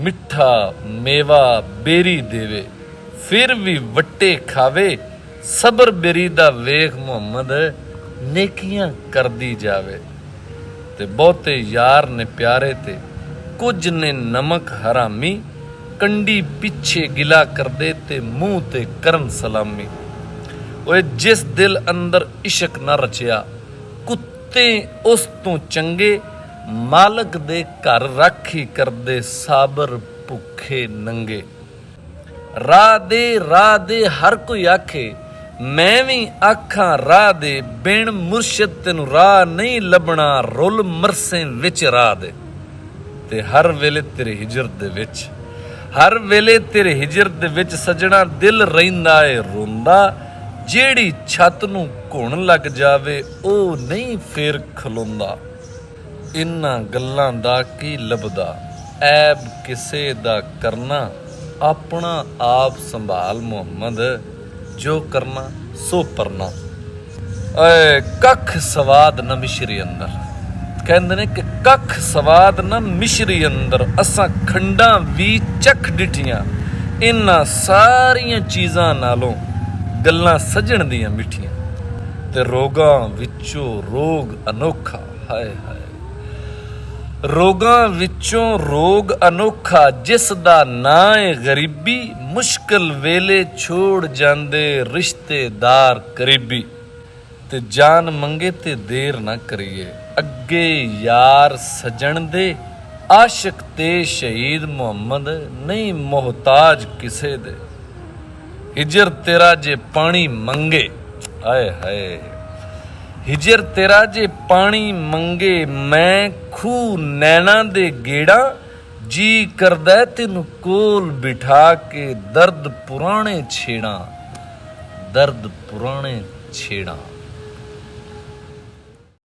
मिठा मेवा बेरी देवे फिर भी वट्टे खावे सबर बेरी दा वेख मुहम्मद नेकियां करदी जावे। ते बहुते यार ने प्यारे ते कुछ ने नमक हरामी कंडी पिछे गिला कर दे ते मुंह ते करन सलामी। ओए जिस दिल अंदर इश्क न रचिया कुत्ते उस तो चंगे मालक दे घर राखी करदे साबर भुखे नंगे। राह दे हर कोई आखे मैं भी आखां राह दे बिन मुर्शद तेनू राह नहीं लभना रुल मरसे विच राह दे। ते हर वेले तेरे हिजर दे विच हर वेले तेरे हिजर दे विच सजना दिल रहिंदा ए रोंदा जेड़ी छत नू घुण लग जावे ओ नहीं फेर खलोंदा। इन्हां गल्लां दा की लभदा ऐब किसे दा करना अपना आप संभाल मुहम्मद जो करना सो परना। कख सवाद न मिश्री अंदर कहंदे ने कि कख सवाद न मिश्री अंदर असां खंडां भी चख डिठियां इन्हां सारियां चीज़ां नालों गल्लां सजण दियां मिठियां। ते रोगां विचों रोग अनोखा हाय हाय रोगां विचों रोग अनोखा जिस दा नां है गरीबी मुश्किल वेले छोड़ जांदे रिश्तेदार करीबी। ते जान मंगे ते देर ना करिए अगे यार सजण दे आशिक ते शहीद मुहम्मद नहीं मोहताज किसे दे। हिजर तेरा जे पानी मंगे आए हाय हिजर तेरा जे पानी मंगे मैं खूह नैना दे गेड़ा जी करदा तेनू कोल बिठा के दर्द पुराने छेड़ा।